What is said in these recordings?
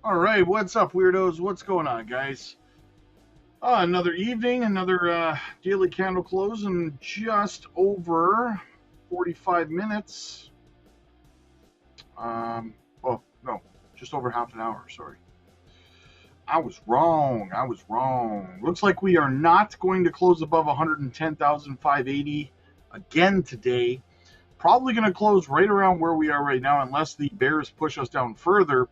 All right, what's up, weirdos? What's going on, guys? Another evening, another daily candle close in just over 45 minutes. Oh, no, just over half an hour, sorry. I was wrong. I was wrong. Looks like we are not going to close above 110,580 again today. Probably going to close right around where we are right now, unless the bears push us down further.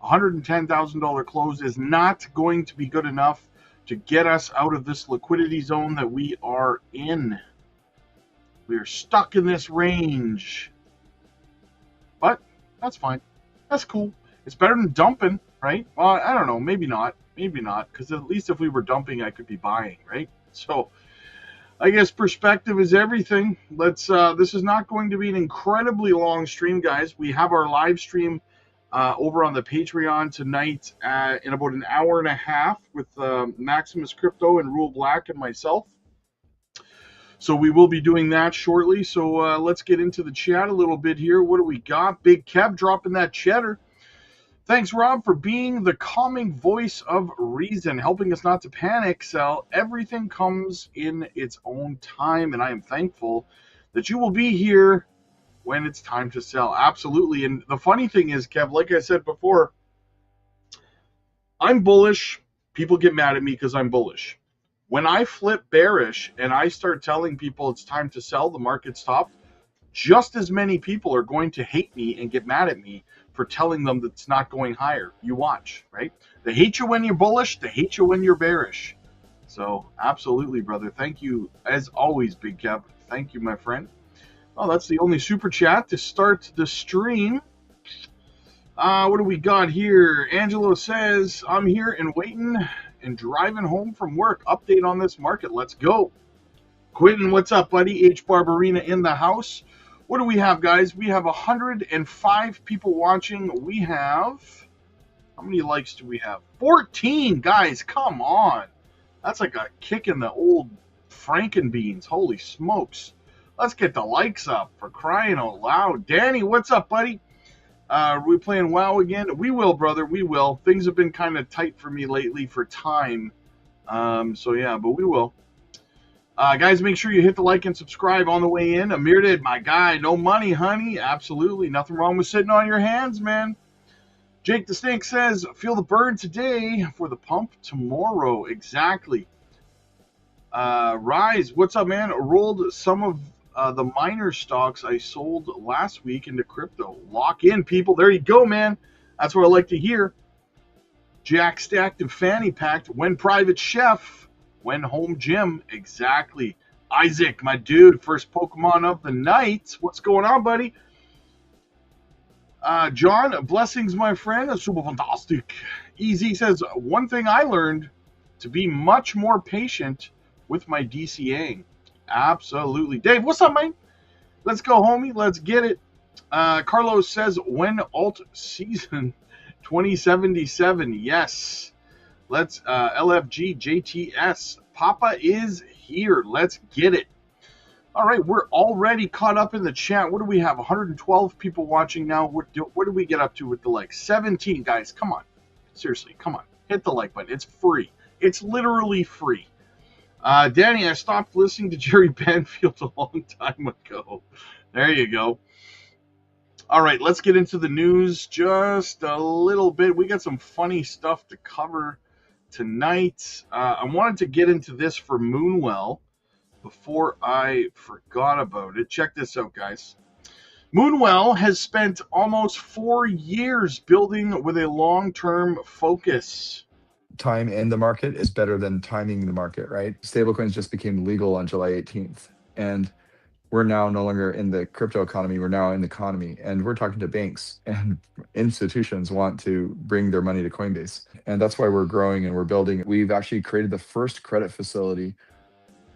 $110,000 close is not going to be good enough to get us out of this liquidity zone that we are in. We are stuck in this range. But that's fine. That's cool. It's better than dumping, right? Well, I don't know. Maybe not. Maybe not. Because at least if we were dumping, I could be buying, right? So I guess perspective is everything. This is not going to be an incredibly long stream, guys. We have our live stream over on the Patreon tonight in about an hour and a half with Maximus Crypto and Rule Black and myself. So we will be doing that shortly. So let's get into the chat a little bit here. What do we got? Big Kev dropping that cheddar. Thanks, Rob, for being the calming voice of reason, helping us not to panic sell. Everything comes in its own time, and I am thankful that you will be here when it's time to sell. Absolutely. And the funny thing is, Kev, like I said before, I'm bullish. People get mad at me because I'm bullish. When I flip bearish and I start telling people it's time to sell, the market stopped, just as many people are going to hate me and get mad at me for telling them that it's not going higher. You watch, right? They hate you when you're bullish. They hate you when you're bearish. So absolutely, brother. Thank you, as always, Big Kev. Thank you, my friend. Oh, that's the only super chat to start the stream. What do we got here? Angelo says, I'm here and waiting and driving home from work. Update on this market. Let's go. Quentin, what's up, buddy? H. Barbarina in the house. What do we have, guys? We have 105 people watching. We have... How many likes do we have? 14, guys. Come on. That's like a kick in the old Frankenbeans. Holy smokes. Let's get the likes up for crying out loud. Danny, what's up, buddy? Are we playing WoW again? We will, brother. We will. Things have been kind of tight for me lately for time. So, yeah, but we will. Guys, make sure you hit the like and subscribe on the way in. Amir did, my guy. No money, honey. Absolutely. Nothing wrong with sitting on your hands, man. Jake the Snake says, feel the burn today for the pump tomorrow. Exactly. Rise, what's up, man? Rolled some of the miner stocks I sold last week into crypto. Lock in, people. There you go, man. That's what I like to hear. Jack stacked and fanny packed. When private chef, when home gym. Exactly. Isaac, my dude, first Pokemon of the night. What's going on, buddy? John, blessings, my friend. Super fantastic. Easy says, one thing I learned, to be much more patient with my DCAing. Absolutely. Dave, what's up, man? Let's go, homie. Let's get it. Carlos says, when alt season 2077. Yes. Let's LFG JTS. Papa is here. Let's get it. All right, we're already caught up in the chat. What do we have? 112 people watching now. What do we get up to with the likes? 17, guys. Come on. Seriously, come on. Hit the like button. It's free. It's literally free. Danny, I stopped listening to Jerry Banfield a long time ago. There you go. All right, let's get into the news just a little bit. We got some funny stuff to cover tonight. I wanted to get into this for Moonwell before I forgot about it. Check this out, guys. Moonwell has spent almost 4 years building with a long-term focus. Time in the market is better than timing the market, right? Stablecoins just became legal on July 18th. And we're now no longer in the crypto economy. We're now in the economy. And we're talking to banks, and institutions want to bring their money to Coinbase. And that's why we're growing and we're building. We've actually created the first credit facility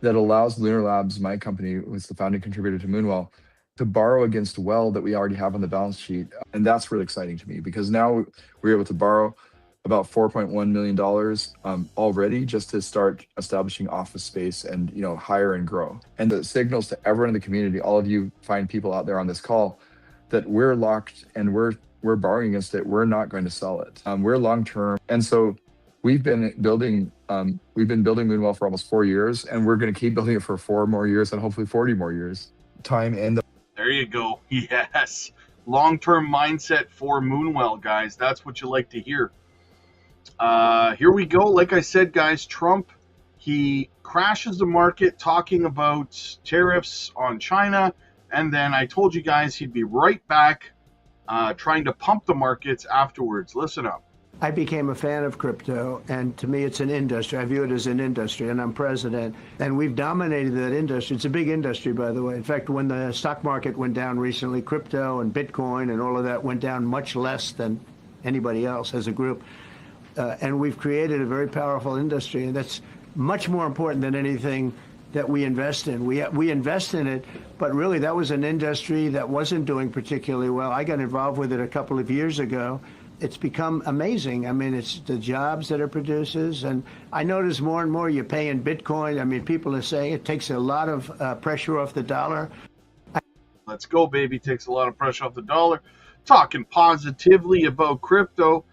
that allows Lunar Labs, my company, who's the founding contributor to Moonwell, to borrow against well that we already have on the balance sheet. And that's really exciting to me, because now we're able to borrow about $4.1 million already just to start establishing office space and, hire and grow. And the signals to everyone in the community, all of you fine people out there on this call, that we're locked and we're we're borrowing against it. We're not going to sell it. We're long term, and so we've been building Moonwell for almost 4 years, and we're going to keep building it for 4 more years and hopefully 40 more years. Time and there you go. Yes, long-term mindset for Moonwell, guys. That's what you like to hear. Here we go. Like I said, guys, Trump, he crashes the market talking about tariffs on China, and then I told you guys he'd be right back trying to pump the markets afterwards. Listen up. I became a fan of crypto, and to me, it's an industry. I view it as an industry, and I'm president, and we've dominated that industry. It's a big industry, by the way. In fact, when the stock market went down recently, crypto and Bitcoin and all of that went down much less than anybody else as a group. And we've created a very powerful industry, and that's much more important than anything that we invest in. We invest in it, but really that was an industry that wasn't doing particularly well. I got involved with it a couple of years ago. It's become amazing. I mean, it's the jobs that it produces. And I notice more and more you pay in Bitcoin. I mean, people are saying it takes a lot of pressure off the dollar. Let's go, baby. Takes a lot of pressure off the dollar. Talking positively about crypto.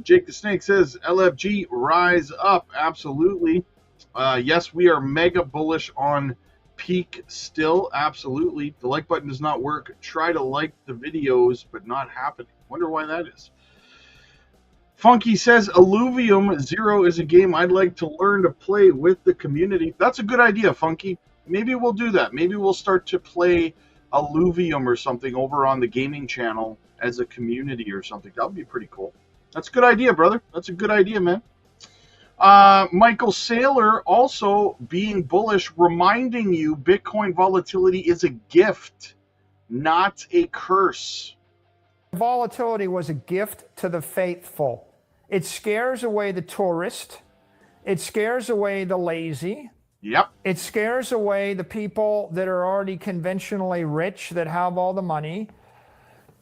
Jake the Snake says, LFG, rise up. Absolutely. Yes, we are mega bullish on peak still. Absolutely. The like button does not work. Try to like the videos, but not happening. Wonder why that is. Funky says, Alluvium Zero is a game I'd like to learn to play with the community. That's a good idea, Funky. Maybe we'll do that. Maybe we'll start to play Alluvium or something over on the gaming channel as a community or something. That would be pretty cool. That's a good idea, brother. That's a good idea, man. Michael Saylor also being bullish, reminding you Bitcoin volatility is a gift, not a curse. Volatility was a gift to the faithful. It scares away the tourist. It scares away the lazy. Yep. It scares away the people that are already conventionally rich, that have all the money.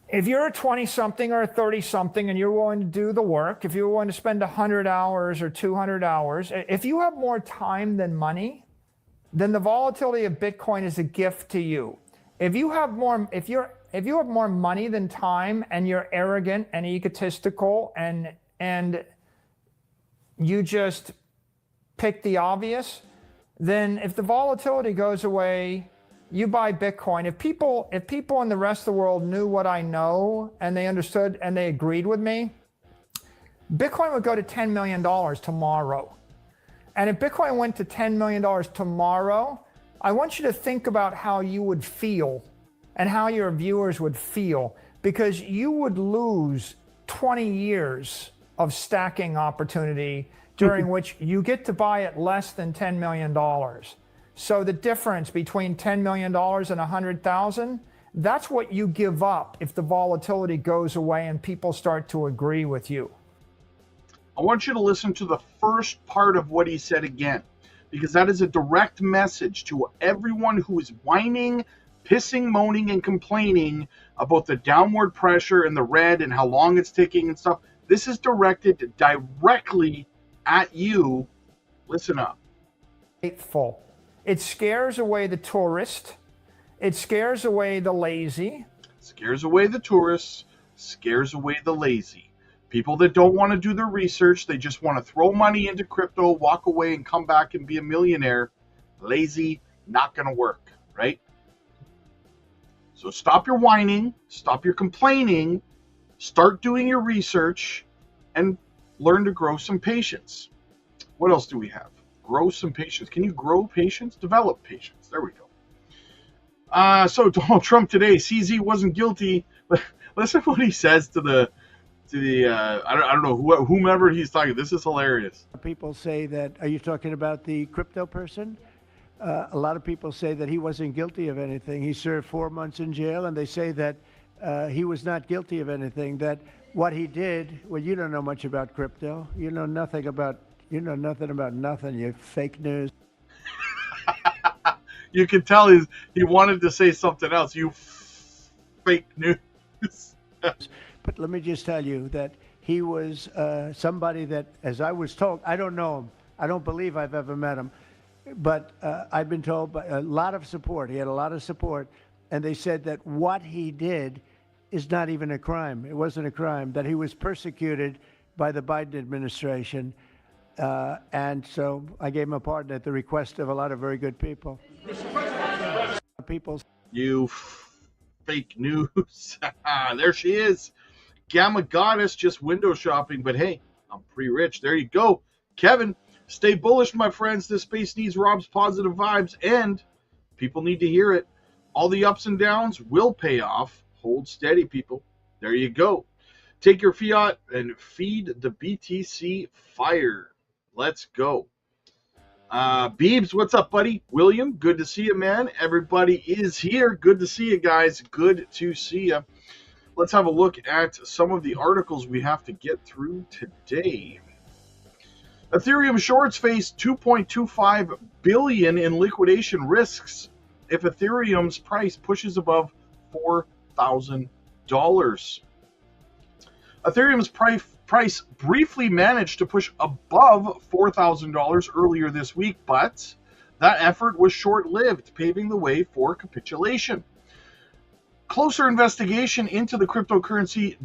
If you're a 20-something or a 30-something and you're willing to do the work, if you're willing to spend 100 hours or 200 hours, if you have more time than money, then the volatility of Bitcoin is a gift to you. If you have more money than time and you're arrogant and egotistical and you just pick the obvious, then if the volatility goes away, you buy Bitcoin. If people in the rest of the world knew what I know and they understood and they agreed with me, Bitcoin would go to $10 million tomorrow. And if Bitcoin went to $10 million tomorrow, I want you to think about how you would feel and how your viewers would feel, because you would lose 20 years of stacking opportunity during which you get to buy at less than $10 million. So the difference between $10 million and 100,000, that's what you give up if the volatility goes away and people start to agree with you. I want you to listen to the first part of what he said again, because that is a direct message to everyone who is whining, pissing, moaning, and complaining about the downward pressure and the red and how long it's taking and stuff. This is directed directly at you. Listen up. Faithful. It scares away the tourist. It scares away the lazy. Scares away the tourists. Scares away the lazy. People that don't want to do their research, they just want to throw money into crypto, walk away, and come back and be a millionaire. Lazy, not going to work, right? So stop your whining, stop your complaining, start doing your research, and learn to grow some patience. What else do we have? Grow some patience. Can you grow patience? Develop patience. There we go. So Donald Trump today, CZ wasn't guilty, but listen to what he says to the I don't know whomever he's talking. This is hilarious. People say that, are you talking about the crypto person? A lot of people say that he wasn't guilty of anything. He served 4 months in jail, and they say that he was not guilty of anything, that what he did, well, you don't know much about crypto. You know nothing about nothing, you fake news. You can tell he wanted to say something else. You fake news. But let me just tell you that he was somebody that, as I was told, I don't know him. I don't believe I've ever met him. But I've been told by a lot of support. He had a lot of support. And they said that what he did is not even a crime. It wasn't a crime. That he was persecuted by the Biden administration. And so I gave him a pardon at the request of a lot of very good people. You fake news. There she is. Gamma Goddess just window shopping, but hey, I'm pretty rich. There you go. Kevin, stay bullish, my friends. This space needs Rob's positive vibes, and people need to hear it. All the ups and downs will pay off. Hold steady, people. There you go. Take your fiat and feed the BTC fire. Let's go. Beebs, what's up, buddy? William, good to see you, man. Everybody is here. Good to see you guys. Good to see you. Let's have a look at some of the articles we have to get through today. Ethereum shorts face 2.25 billion in liquidation risks if Ethereum's price pushes above $4,000. Ethereum's price briefly managed to push above $4,000 earlier this week, but that effort was short-lived, paving the way for capitulation. Closer investigation into the cryptocurrency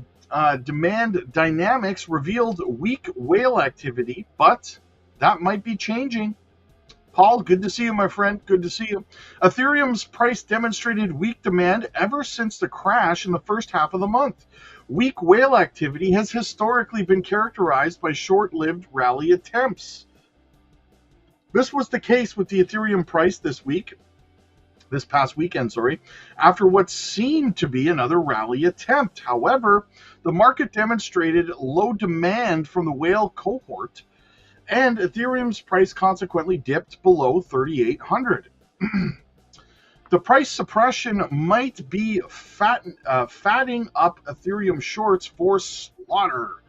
demand dynamics revealed weak whale activity, but that might be changing. Paul, good to see you, my friend. Good to see you. Ethereum's price demonstrated weak demand ever since the crash in the first half of the month. Weak whale activity has historically been characterized by short-lived rally attempts. This was the case with the Ethereum price this past weekend, after what seemed to be another rally attempt. However, the market demonstrated low demand from the whale cohort, and Ethereum's price consequently dipped below 3,800. The price suppression might be fatting up Ethereum shorts for slaughter.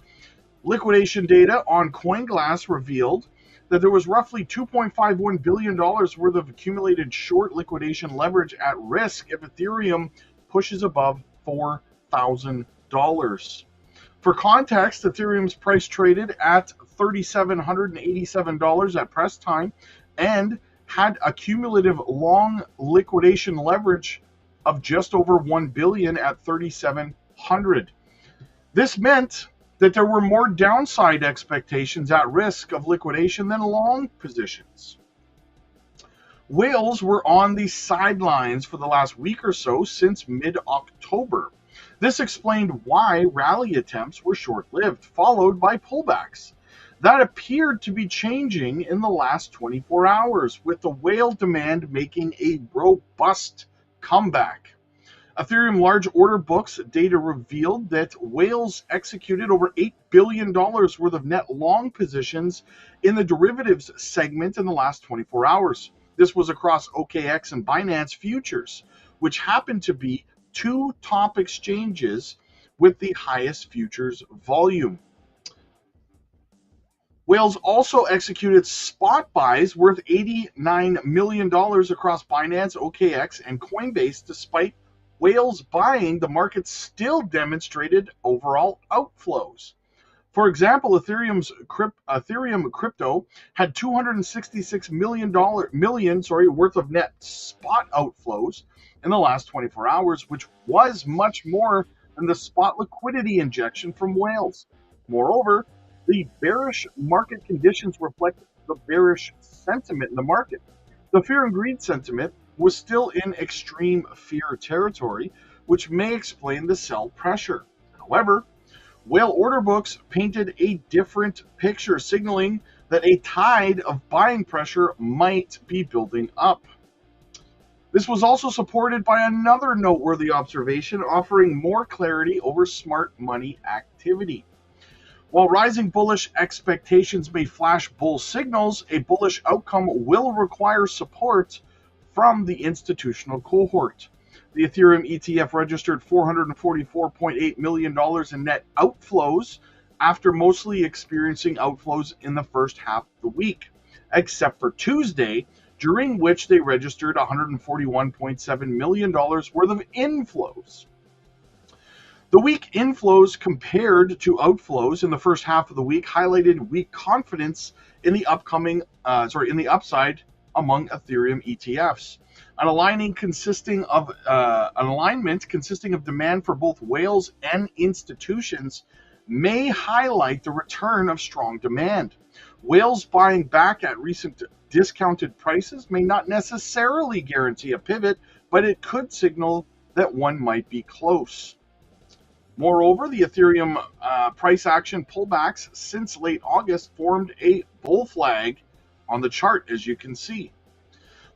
Liquidation data on CoinGlass revealed that there was roughly $2.51 billion worth of accumulated short liquidation leverage at risk if Ethereum pushes above $4,000. For context, Ethereum's price traded at $3,787 at press time and had a cumulative long liquidation leverage of just over $1 billion at 3,700. This meant that there were more downside expectations at risk of liquidation than long positions. Whales were on the sidelines for the last week or so since mid-October. This explained why rally attempts were short-lived, followed by pullbacks. That appeared to be changing in the last 24 hours, with the whale demand making a robust comeback. Ethereum large order books data revealed that whales executed over $8 billion worth of net long positions in the derivatives segment in the last 24 hours. This was across OKX and Binance futures, which happened to be two top exchanges with the highest futures volume. Whales also executed spot buys worth $89 million across Binance, OKX, and Coinbase. Despite whales buying, the market still demonstrated overall outflows. For example, Ethereum crypto had $266 million worth of net spot outflows in the last 24 hours, which was much more than the spot liquidity injection from whales. Moreover, the bearish market conditions reflect the bearish sentiment in the market. The fear and greed sentiment was still in extreme fear territory, which may explain the sell pressure. However, whale order books painted a different picture, signaling that a tide of buying pressure might be building up. This was also supported by another noteworthy observation, offering more clarity over smart money activity. While rising bullish expectations may flash bull signals, a bullish outcome will require support from the institutional cohort. The Ethereum ETF registered $444.8 million in net outflows after mostly experiencing outflows in the first half of the week, except for Tuesday, during which they registered $141.7 million worth of inflows. The weak inflows compared to outflows in the first half of the week highlighted weak confidence in the upside among Ethereum ETFs. An alignment consisting of demand for both whales and institutions may highlight the return of strong demand. Whales buying back at recent discounted prices may not necessarily guarantee a pivot, but it could signal that one might be close. Moreover, the Ethereum price action pullbacks since late August formed a bull flag on the chart, as you can see.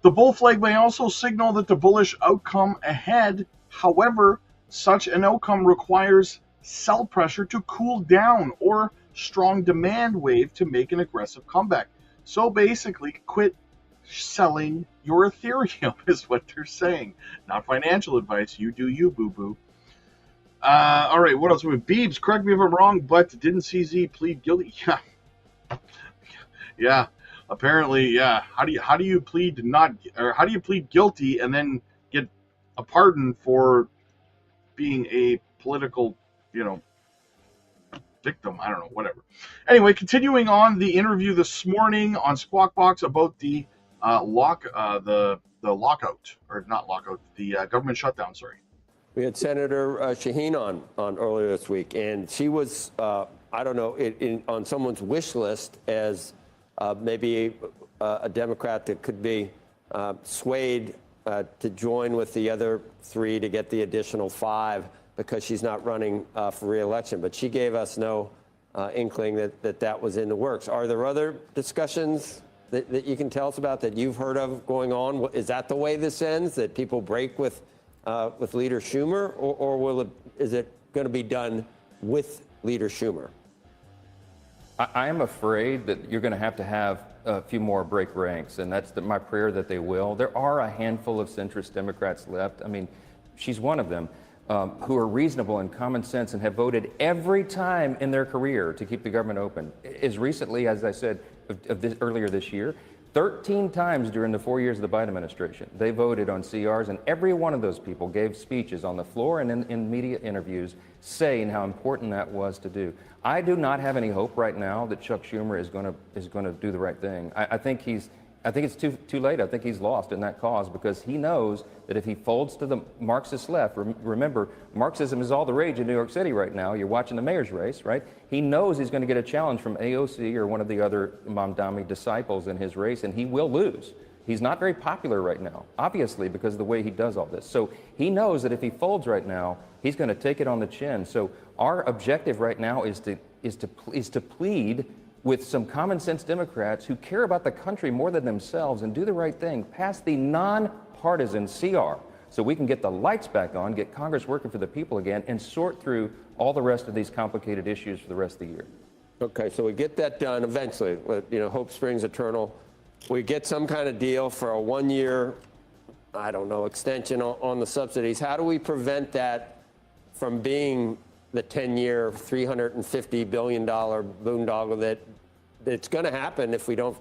The bull flag may also signal that the bullish outcome ahead. However, such an outcome requires sell pressure to cool down or strong demand wave to make an aggressive comeback. So basically, quit selling your Ethereum is what they're saying. Not financial advice. You do you, boo-boo. All right, what else? Beebs, correct me if I'm wrong, but didn't CZ plead guilty? Yeah. Yeah. Apparently, yeah. How do you plead guilty and then get a pardon for being a political, victim? I don't know, whatever. Anyway, continuing on the interview this morning on Squawk Box about the lockout, or not lockout, the government shutdown. Sorry. We had Senator Shaheen on earlier this week, and she was, I don't know, on someone's wish list as maybe a Democrat that could be swayed to join with the other 3 to get the additional 5 because she's not running for re-election. But she gave us no inkling that was in the works. Are there other discussions that you can tell us about that you've heard of going on? Is that the way this ends, that people break with Leader Schumer, or is it going to be done with Leader Schumer? I am afraid that you're going to have a few more break ranks, and that's my prayer that they will. There are a handful of centrist Democrats left. I mean, she's one of them, who are reasonable and common sense and have voted every time in their career to keep the government open. As recently, as I said, earlier this year, 13 times during the 4 years of the Biden administration, they voted on CRs, and every one of those people gave speeches on the floor and in media interviews saying how important that was to do. I do not have any hope right now that Chuck Schumer is going to do the right thing. I think it's too late. I think he's lost in that cause because he knows that if he folds to the Marxist left, remember, Marxism is all the rage in New York City right now. You're watching the mayor's race, right? He knows he's going to get a challenge from AOC or one of the other Mamdani disciples in his race, and he will lose. He's not very popular right now, obviously, because of the way he does all this. So he knows that if he folds right now, he's going to take it on the chin. So our objective right now is to plead with some common sense Democrats who care about the country more than themselves and do the right thing, pass the nonpartisan CR so we can get the lights back on, get Congress working for the people again, and sort through all the rest of these complicated issues for the rest of the year. Okay, so we get that done eventually. Hope springs eternal. We get some kind of deal for a 1-year, I don't know, extension on the subsidies. How do we prevent that from being the 10-year, $350 billion boondoggle that it's going to happen if we don't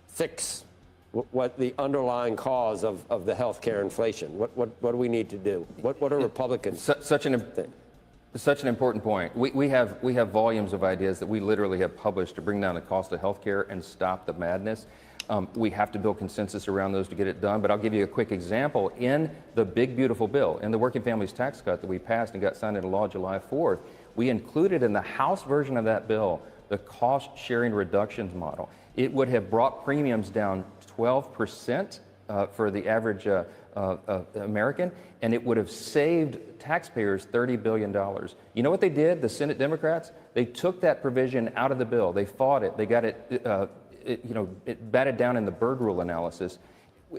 fix what the underlying cause of the healthcare inflation? What do we need to do? What are Republicans? Such an important point. We have volumes of ideas that we literally have published to bring down the cost of healthcare and stop the madness. We have to build consensus around those to get it done. But I'll give you a quick example. In the big, beautiful bill, in the Working Families Tax Cut that we passed and got signed into law July 4th, we included in the House version of that bill the cost-sharing reductions model. It would have brought premiums down 12% for the average American, and it would have saved taxpayers $30 billion. You know what they did, the Senate Democrats? They took that provision out of the bill. They fought it. They got it batted down in the Byrd Rule analysis,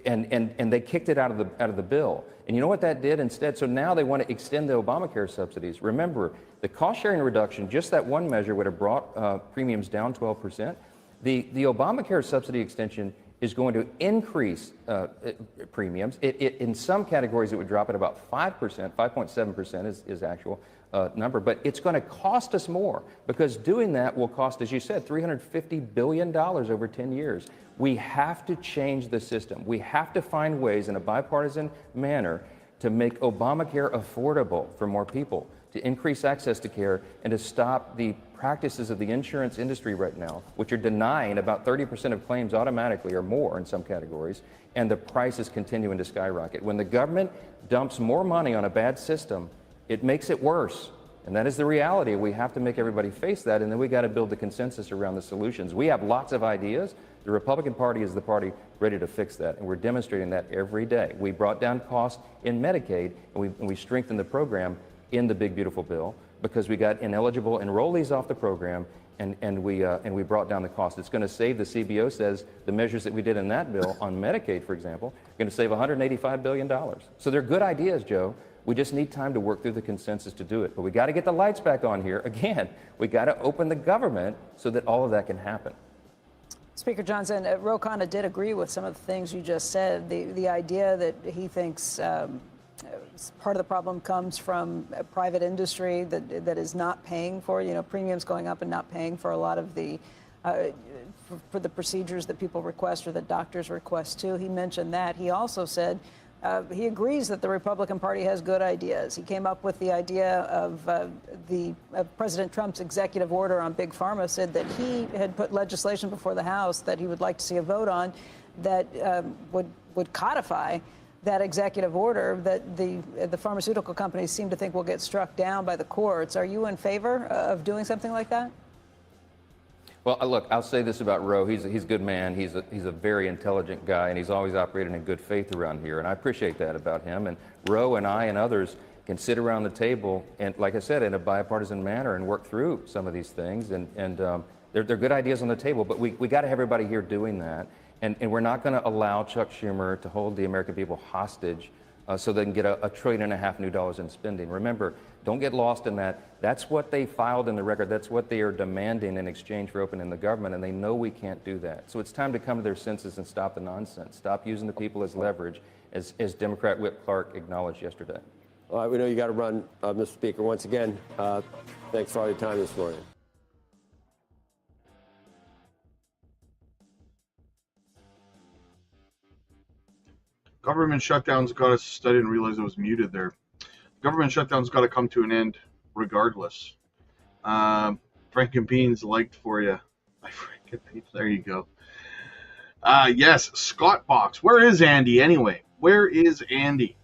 and they kicked it out of the bill. And you know what that did instead? So now they want to extend the Obamacare subsidies. Remember, the cost-sharing reduction, just that one measure would have brought premiums down 12%. The Obamacare subsidy extension is going to increase premiums. In some categories, it would drop at about 5%, 5.7% is actual number, but it's going to cost us more because doing that will cost, as you said, $350 billion over 10 years. We have to change the system. We have to find ways in a bipartisan manner to make Obamacare affordable for more people, to increase access to care, and to stop the practices of the insurance industry right now, which are denying about 30% of claims automatically or more in some categories, and the prices continuing to skyrocket. When the government dumps more money on a bad system, it makes it worse. And that is the reality. We have to make everybody face that, and then we got to build the consensus around the solutions. We have lots of ideas. The Republican Party is the party ready to fix that, and we're demonstrating that every day. We brought down costs in Medicaid, and we strengthened the program in the big, beautiful bill because we got ineligible enrollees off the program, and we brought down the cost. It's going to save, the CBO says, the measures that we did in that bill on Medicaid, for example, are going to save $185 billion. So they're good ideas, Joe. We just need time to work through the consensus to do it. But we got to get the lights back on here. Again, we got to open the government so that all of that can happen. Speaker Johnson, Ro Khanna did agree with some of the things you just said. The idea that he thinks part of the problem comes from a private industry that is not paying for, premiums going up and not paying for a lot of the for the procedures that people request or that doctors request too. He mentioned that. He also said he agrees that the Republican Party has good ideas. He came up with the idea of President Trump's executive order on Big Pharma, said that he had put legislation before the House that he would like to see a vote on that would codify that executive order that the pharmaceutical companies seem to think will get struck down by the courts. Are you in favor of doing something like that? Well, look, I'll say this about Ro. He's a good man. He's a very intelligent guy, and he's always operated in good faith around here, and I appreciate that about him. And Ro and I and others can sit around the table and, like I said, in a bipartisan manner and work through some of these things. And they're good ideas on the table, but we got to have everybody here doing that. And we're not going to allow Chuck Schumer to hold the American people hostage so they can get $1.5 trillion new dollars in spending. Remember, don't get lost in that. That's what they filed in the record. That's what they are demanding in exchange for opening the government, and they know we can't do that. So it's time to come to their senses and stop the nonsense. Stop using the people as leverage, as Democrat Whip Clark acknowledged yesterday. All right, we know you got to run, Mr. Speaker. Once again, thanks for all your time this morning. Government shutdown's got to, I didn't realize it was muted there. Government shutdown's got to come to an end regardless. Franken Beans liked for you. There you go. Yes, Scott Box. Where is Andy anyway? Where is Andy?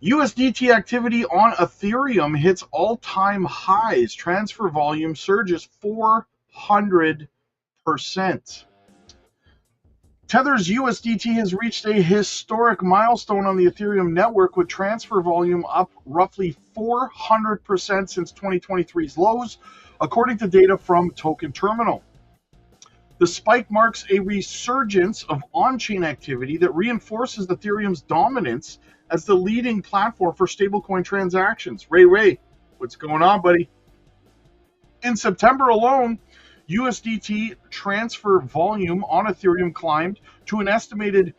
USDT activity on Ethereum hits all-time highs. Transfer volume surges 400%. Tether's USDT has reached a historic milestone on the Ethereum network, with transfer volume up roughly 400% since 2023's lows, according to data from Token Terminal. The spike marks a resurgence of on-chain activity that reinforces Ethereum's dominance as the leading platform for stablecoin transactions. Ray, what's going on, buddy? In September alone, USDT transfer volume on Ethereum climbed to an estimated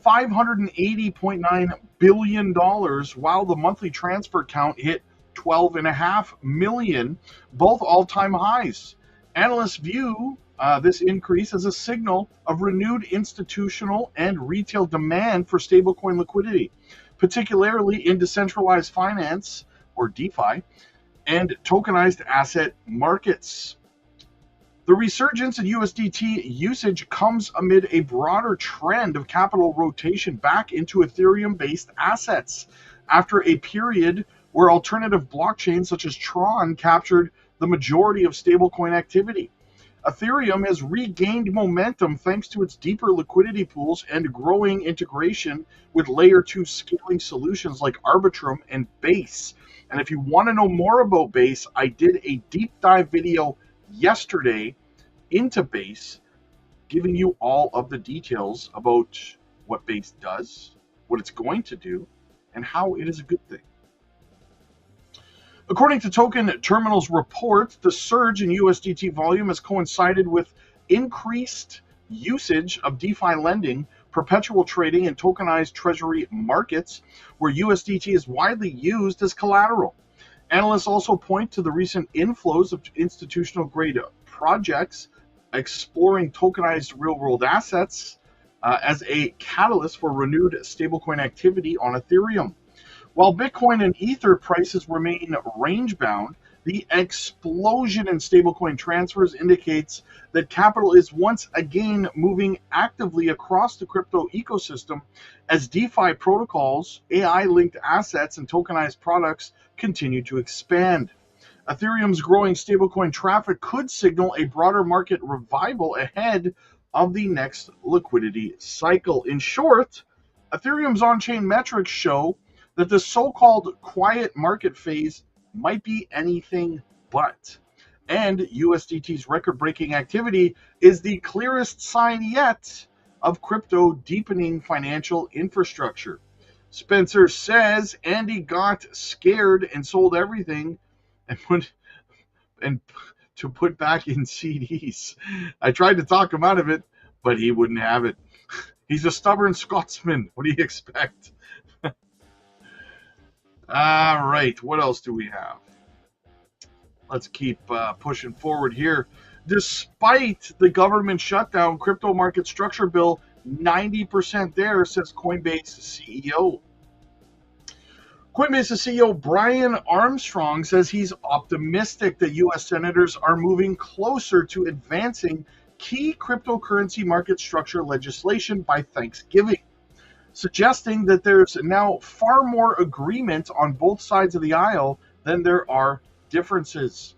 $580.9 billion, while the monthly transfer count hit 12.5 million, both all-time highs. Analysts view this increase as a signal of renewed institutional and retail demand for stablecoin liquidity, particularly in decentralized finance, or DeFi, and tokenized asset markets. The resurgence in USDT usage comes amid a broader trend of capital rotation back into Ethereum-based assets, after a period where alternative blockchains such as Tron captured the majority of stablecoin activity. Ethereum has regained momentum thanks to its deeper liquidity pools and growing integration with Layer 2 scaling solutions like Arbitrum and Base. And if you want to know more about Base, I did a deep dive video yesterday into Base, giving you all of the details about what Base does, what it's going to do, and how it is a good thing. According to Token Terminal's report, the surge in USDT volume has coincided with increased usage of DeFi lending, perpetual trading, and tokenized treasury markets, where USDT is widely used as collateral. Analysts also point to the recent inflows of institutional-grade projects exploring tokenized real-world assets as a catalyst for renewed stablecoin activity on Ethereum. While Bitcoin and Ether prices remain range-bound, The explosion in stablecoin transfers indicates that capital is once again moving actively across the crypto ecosystem as DeFi protocols, AI-linked assets, and tokenized products continue to expand. Ethereum's growing stablecoin traffic could signal a broader market revival ahead of the next liquidity cycle. In short, Ethereum's on-chain metrics show that the so-called quiet market phase might be anything but. And USDT's record-breaking activity is the clearest sign yet of crypto deepening financial infrastructure. Spencer says Andy got scared and sold everything and to put back in CDs. I tried to talk him out of it, but he wouldn't have it. He's a stubborn Scotsman. What do you expect? All right, what else do we have? Let's keep pushing forward here. Despite the government shutdown, crypto market structure bill 90% there, says Coinbase CEO. Coinbase CEO Brian Armstrong says he's optimistic that U.S. senators are moving closer to advancing key cryptocurrency market structure legislation by Thanksgiving, suggesting that there's now far more agreement on both sides of the aisle than there are differences.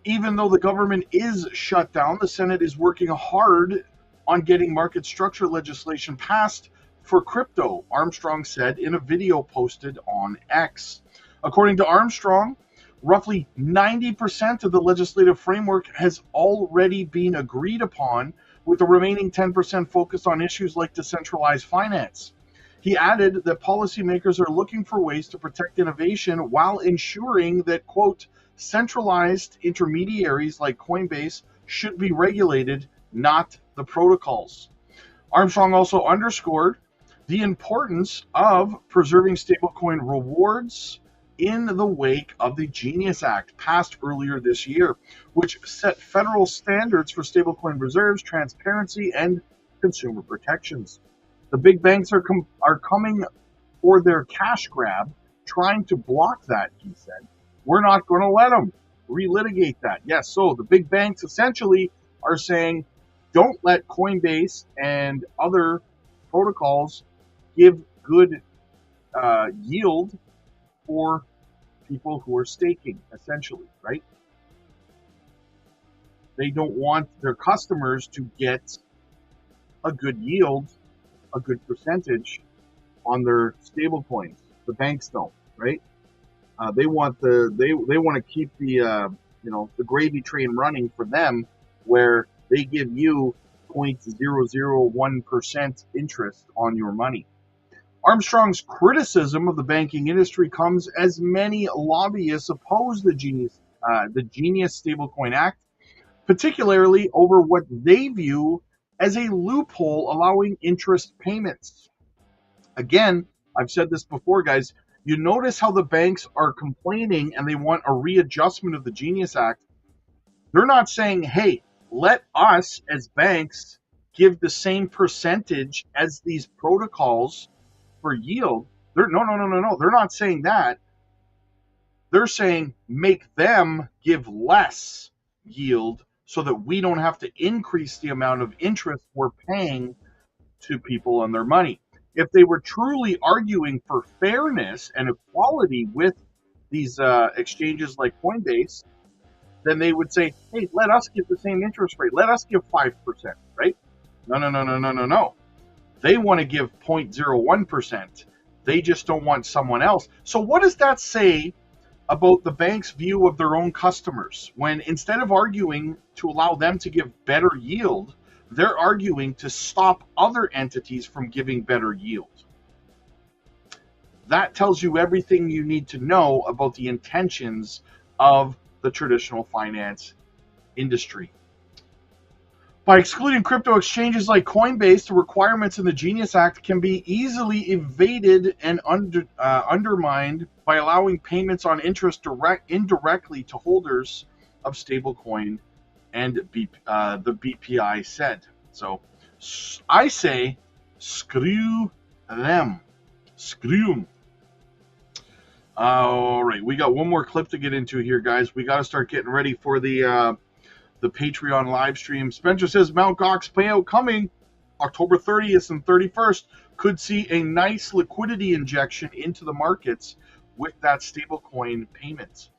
Even though the government is shut down, the Senate is working hard on getting market structure legislation passed for crypto, Armstrong said in a video posted on X. According to Armstrong, roughly 90% of the legislative framework has already been agreed upon, with the remaining 10% focused on issues like decentralized finance. He added that policymakers are looking for ways to protect innovation while ensuring that, quote, centralized intermediaries like Coinbase should be regulated, not the protocols. Armstrong also underscored the importance of preserving stablecoin rewards in the wake of the Genius Act passed earlier this year, which set federal standards for stablecoin reserves, transparency, and consumer protections. The big banks are coming for their cash grab, trying to block that, he said. We're not going to let them relitigate that. Yes, so the big banks essentially are saying, don't let Coinbase and other protocols give good yield for people who are staking, essentially, right? They don't want their customers to get a good yield, a good percentage on their stable coins. The banks don't, right? They want to keep the the gravy train running for them, where they give you 0.001% interest on your money. Armstrong's criticism of the banking industry comes as many lobbyists oppose the Genius Stablecoin Act, particularly over what they view as a loophole allowing interest payments. Again, I've said this before, guys. You notice how the banks are complaining and they want a readjustment of the Genius Act. They're not saying, hey, let us as banks give the same percentage as these protocols for yield. No. They're not saying that. They're saying make them give less yield so that we don't have to increase the amount of interest we're paying to people on their money. If they were truly arguing for fairness and equality with these exchanges like Coinbase, then they would say, hey, let us give the same interest rate. Let us give 5%, right? No. They want to give 0.01%. They just don't want someone else. So what does that say about the bank's view of their own customers when instead of arguing to allow them to give better yield, they're arguing to stop other entities from giving better yield? That tells you everything you need to know about the intentions of the traditional finance industry. By excluding crypto exchanges like Coinbase, the requirements in the Genius Act can be easily evaded and undermined by allowing payments on interest indirectly to holders of stablecoin, and the BPI said. So I say, screw them. Screw them. All right, we got one more clip to get into here, guys. We got to start getting ready for the Patreon live stream. Spencer says Mt. Gox payout coming October 30th and 31st could see a nice liquidity injection into the markets with that stablecoin payments.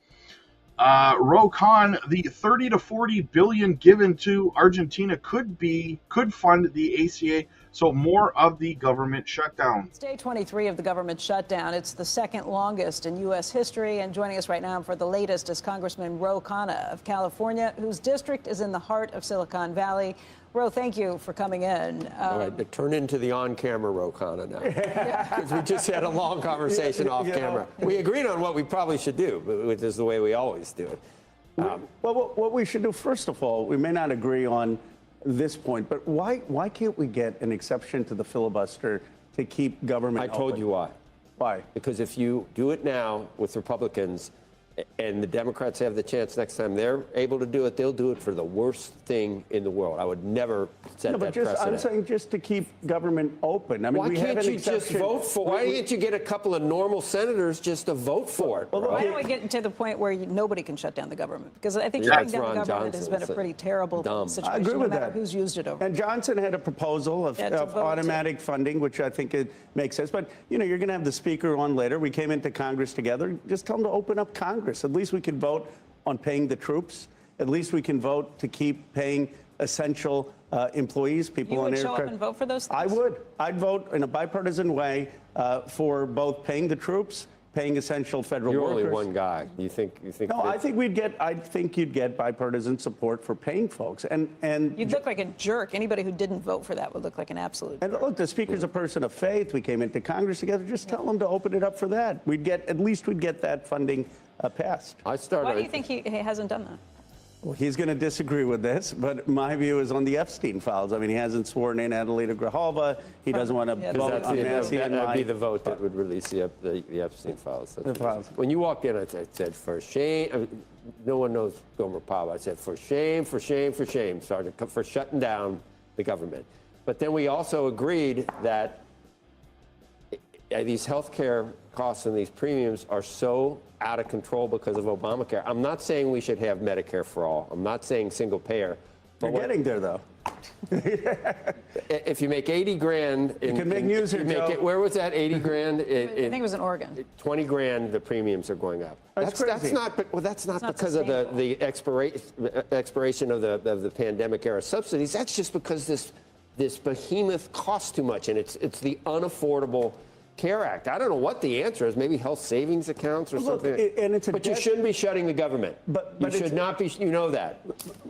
Ro Khan, the 30 to 40 billion given to Argentina could fund the ACA, so more of the government shutdown. It's day 23 of the government shutdown. It's the second longest in U.S. history. And joining us right now for the latest is Congressman Ro Khan of California, whose district is in the heart of Silicon Valley. Ro, thank you for coming in. All right, turn into the on-camera Ro Khan now. Because we just had a long conversation off camera. We agreed on what we probably should do, which is the way we always do it. Well, what we should do, first of all, we may not agree on this point, but why can't we get an exception to the filibuster to keep government I told open? you why. Why? Because if you do it now with Republicans and the Democrats have the chance next time they're able to do it, they'll do it for the worst thing in the world. I would never set that precedent. I'm saying just to keep government open. I mean, why can't you just vote for it? Why can't you get a couple of normal senators just to vote for it? Why don't we get to the point where nobody can shut down the government? Because I think Yeah, shutting down the government has been a pretty terrible situation. I agree with no matter that. who's used it over. And Johnson had a proposal of automatic funding, which I think it makes sense. But, you know, you're going to have the speaker on later. We came into Congress together. Just tell them to open up Congress. At least we can vote on paying the troops. At least we can vote to keep paying essential employees, people You on would aircraft. show up and vote for those things? I would. I'd vote in a bipartisan way for both paying the troops, paying essential federal You're workers. only one guy. You think? No, I think you'd get bipartisan support for paying folks. And You'd look like a jerk. Anybody who didn't vote for that would look like an absolute And jerk. look, the speaker's a person of faith. We came into Congress together. Just tell him to open it up for that. At least we'd get that funding passed. I started. Why do you think he hasn't done that? Well, he's going to disagree with this, but my view is on the Epstein files. I mean, he hasn't sworn in Adelita Grijalva. He doesn't want to vote on Nancy and That'd be Mike. the vote that would release the Epstein files. The files. When you walked in, I said, for shame. No one knows Gomer Pyle. I said, for shame, for shame, for shame, Sergeant, for shutting down the government. But then we also agreed that these health care costs and these premiums are so out of control because of Obamacare. I'm not saying we should have Medicare for all. I'm not saying single payer. We're getting there, though. If you make 80 grand, You can make news here, Joe. where was that 80 grand? I think it was in Oregon. 20 grand, the premiums are going up. That's crazy. not not because of sustainable. the expiration of the pandemic era subsidies. That's just because this behemoth costs too much, and it's the unaffordable CARE Act. I don't know what the answer is. Maybe health savings accounts or Look, something. and it's a but you debt- shouldn't be shutting the government. But you it's- should not be. You know that.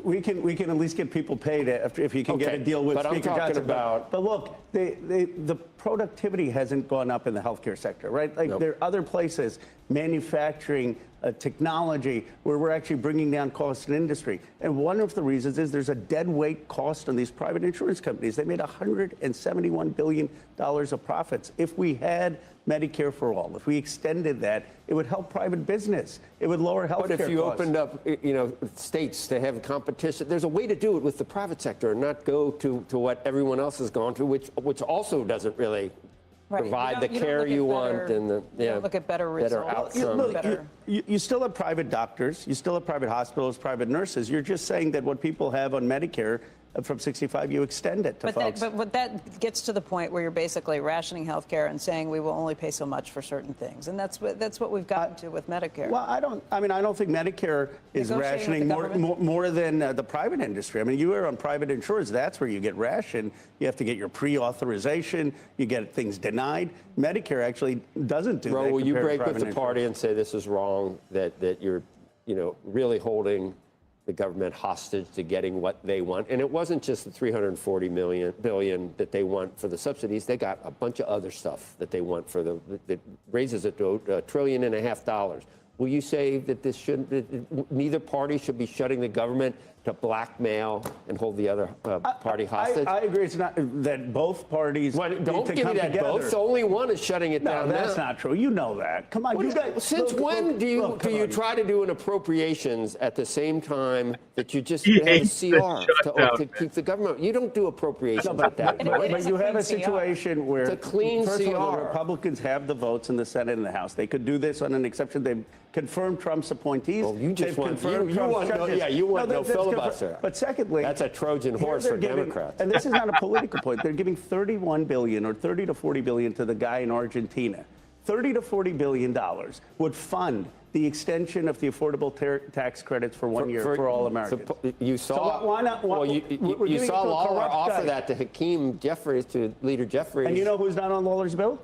We can at least get people paid if you can get a Okay, deal with but I'm Speaker talking Johnson. about- But look, the productivity hasn't gone up in the healthcare sector, right? Like Nope. there are other places, manufacturing, technology, where we're actually bringing down costs in industry. And one of the reasons is there's a dead weight cost on these private insurance companies. They made $171 billion of profits. If we had Medicare for all, if we extended that, it would help private business. It would lower health care But if you costs. opened up, states to have competition, there's a way to do it with the private sector and not go to what everyone else has gone to, which also doesn't really Right. provide the don't care look at you better- want and the you don't look at better results. outcomes. Look, better. you still have private doctors, you still have private hospitals, private nurses. You're just saying that what people have on Medicare from 65, you extend it to But folks. that gets to the point where you're basically rationing health care and saying we will only pay so much for certain things, and that's what we've gotten to with Medicare. Well, I don't think Medicare is Negotiating with rationing the government? more than the private industry. I mean, you are on private insurance. That's where you get rationed. You have to get your pre-authorization. You get things denied. Medicare actually doesn't do that. Ro, will you compared to break with private the party insurance. and say this is wrong, that you're really holding the government hostage to getting what they want? And it wasn't just the $340 billion that they want for the subsidies. They got a bunch of other stuff that they want that raises it to $1.5 trillion. will you say that this shouldn't, neither party should be shutting the government to blackmail and hold the other party hostage? I agree. It's not that both parties. Don't need to give me come that together. both. Only one is shutting it down. No, that's now. not true. You know that. Come on, you guys. Since when do you try to do an appropriations at the same time that you just He have a hates the CR shutdown, to keep the government? You don't do appropriations No, at that point. but you have a situation where It's a clean first of all, the CR. Republicans have the votes in the Senate and the House. They could do this on an exception. They've confirmed Trump's appointees. Well, you just They've want confirmed you Trump's want no, judges. yeah, you want no that's filibuster. But secondly, That's a Trojan here horse they're for giving- Democrats. And this is not a political point. They're giving $31 billion or $30 to $40 billion to the guy in Argentina. $30 to $40 billion would fund the extension of the affordable tax credits for 1 year for all Americans. You saw. So why not? Well, you we're giving it saw to a Lawler corrupt offer guy. that to Hakeem Jeffries, to Leader Jeffries. And you know who's not on Lawler's bill?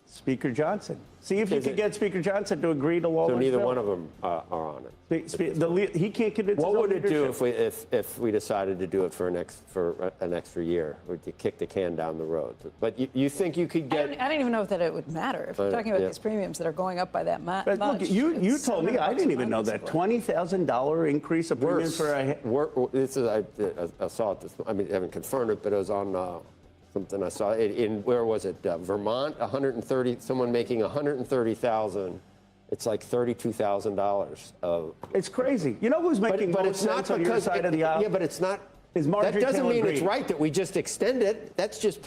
Speaker Johnson. See if you can get Speaker Johnson to agree to Lawler's so bill. neither one of them are on it. He can't convince What his own would it do leadership. if we decided to do it for an extra year, or to kick the can down the road? But you think you could get? I don't even know that it would matter if we're talking about these premiums that are going up by that much. But look, you told me, I didn't even know that $20,000 increase of premiums for a. This is I saw it. I mean, I haven't confirmed it, but it was on something I saw in where was it? Vermont, 130. Someone making 130,000. It's like $32,000. It's crazy. You know who's making but most it's not sense on your because side of the aisle? Yeah, but it's not. Is That Marjorie doesn't Taylor mean it's Greene. right that we just extend it. That's just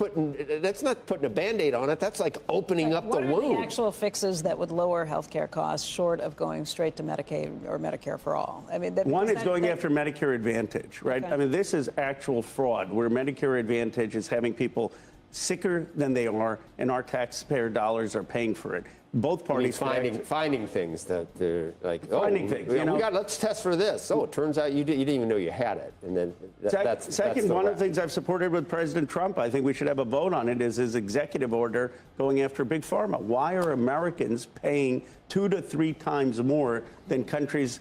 that's not putting a Band-Aid on it. That's like opening up the What are wound. the actual fixes that would lower healthcare costs short of going straight to Medicaid or Medicare for all? I mean, One is going after Medicare Advantage, right? Okay. I mean, this is actual fraud where Medicare Advantage is having people sicker than they are, and our taxpayer dollars are paying for it. Both I mean, parties finding things that they're like, Finding things, you know? let's test for this. Oh, it turns out you didn't even know you had it, and then that's Second, the one of wrap. the things I've supported with President Trump, I think we should have a vote on it, is his executive order going after Big Pharma. Why are Americans paying 2 to 3 times more than countries,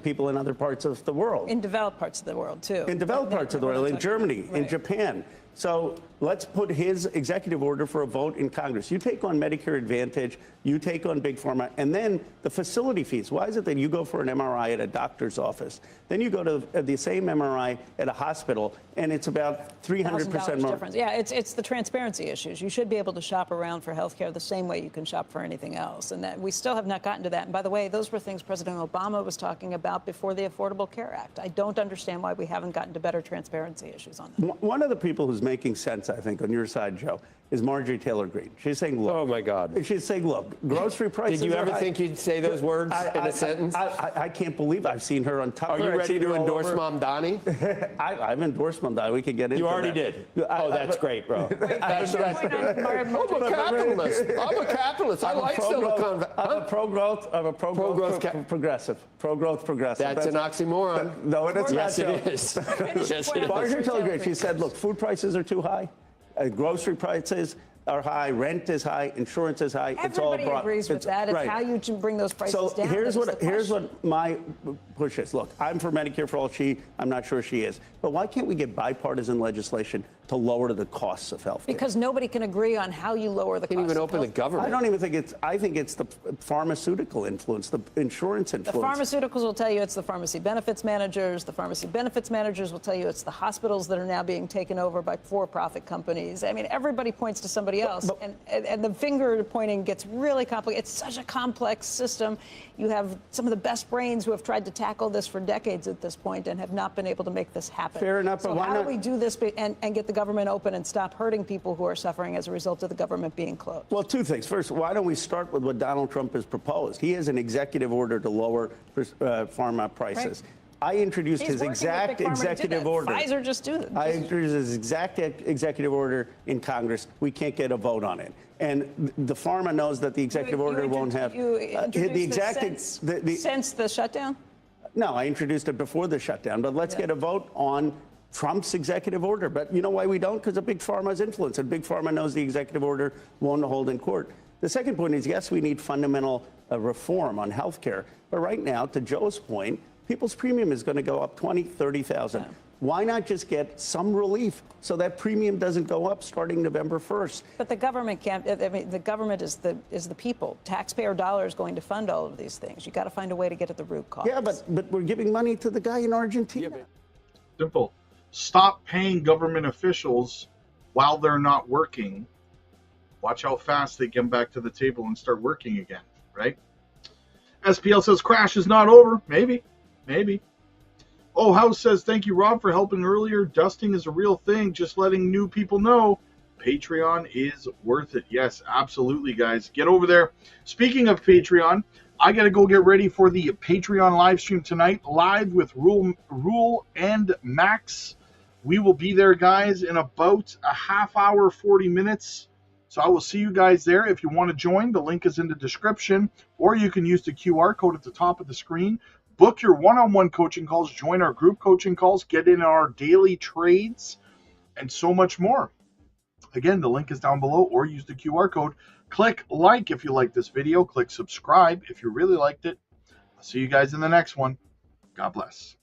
people in other parts of the world? in developed parts of the world too. In developed parts of the world, in Germany, in Right. Japan. So let's put his executive order for a vote in Congress. You take on Medicare Advantage, you take on Big Pharma, and then the facility fees. Why is it that you go for an MRI at a doctor's office, then you go to the same MRI at a hospital, and it's about 300% $1,000 more? difference. Yeah, it's the transparency issues. You should be able to shop around for healthcare the same way you can shop for anything else, and that we still have not gotten to that. And by the way, those were things President Obama was talking about before the Affordable Care Act. I don't understand why we haven't gotten to better transparency issues on that. One of the people who's making sense, I think, on your side, Joe, is Marjorie Taylor Greene. She's saying, look. Oh my God. She's saying, look, grocery prices. Did you are ever high. think you'd say those words in a sentence? I can't believe I've seen her on Tucker. Are you I've ready seen to her all endorse over. Mamdani? I've endorsed Mamdani. We can get into You already that. did. Oh, that's great, bro. That's Point on I'm a capitalist. I'm a capitalist. I like Silicon Valley. I'm a pro-growth. I'm a pro-growth progressive. Pro-growth progressive. That's an oxymoron. No, it's not. Yes, Joe. it is. Yes, it is. Marjorie Taylor Greene, she said, look, food prices are too high. Grocery prices are high. Rent is high. Insurance is high. It's all Everybody agrees with that. It's right. how you can bring those prices So down. here's that is the here's question. what my push is. Look, I'm for Medicare for all. I'm not sure she is. But why can't we get bipartisan legislation to lower the costs of health care? Because nobody can agree on how you lower the cost. Can't even of open the health. government. I don't even think it's. I think it's the pharmaceutical influence, the insurance The influence. pharmaceuticals will tell you it's the pharmacy benefits managers. The pharmacy benefits managers will tell you it's the hospitals that are now being taken over by for-profit companies. I mean, everybody points to somebody else, and the finger pointing gets really complicated. It's such a complex system. You have some of the best brains who have tried to tackle this for decades at this point and have not been able to make this happen. Fair enough, So but why how not? do we do this and get the government open and stop hurting people who are suffering as a result of the government being closed? Well, 2 things. First, why don't we start with what Donald Trump has proposed? He has an executive order to lower pharma prices. Right. I introduced He's his working with exact Big Pharma to do executive that. order. Pfizer just do that. I introduced his exact executive order in Congress. We can't get a vote on it. And the pharma knows that the executive order won't have You the introduced exact. this since the shutdown? No, I introduced it before the shutdown, but let's get a vote on Trump's executive order. But you know why we don't? Because of Big Pharma's influence, and Big Pharma knows the executive order won't hold in court. The second point is, yes, we need fundamental reform on health care. But right now, to Joe's point, people's premium is going to go up $20,000, $30,000. Why not just get some relief so that premium doesn't go up starting November 1st? But the government can't. I mean, the government is the people. Taxpayer dollars going to fund all of these things. You got to find a way to get at the root cause. Yeah, but we're giving money to the guy in Argentina. Simple. Stop paying government officials while they're not working. Watch how fast they get back to the table and start working again, right? SPL says crash is not over. Maybe. Oh, House says, thank you, Rob, for helping earlier. Dusting is a real thing. Just letting new people know. Patreon is worth it. Yes, absolutely, guys. Get over there. Speaking of Patreon, I got to go get ready for the Patreon live stream tonight, live with Rule and Max. We will be there, guys, in about a half hour, 40 minutes. So I will see you guys there. If you want to join, the link is in the description, or you can use the QR code at the top of the screen. Book your one-on-one coaching calls, join our group coaching calls, get in our daily trades, and so much more. Again, the link is down below, or use the QR code. Click like if you like this video. Click subscribe if you really liked it. I'll see you guys in the next one. God bless.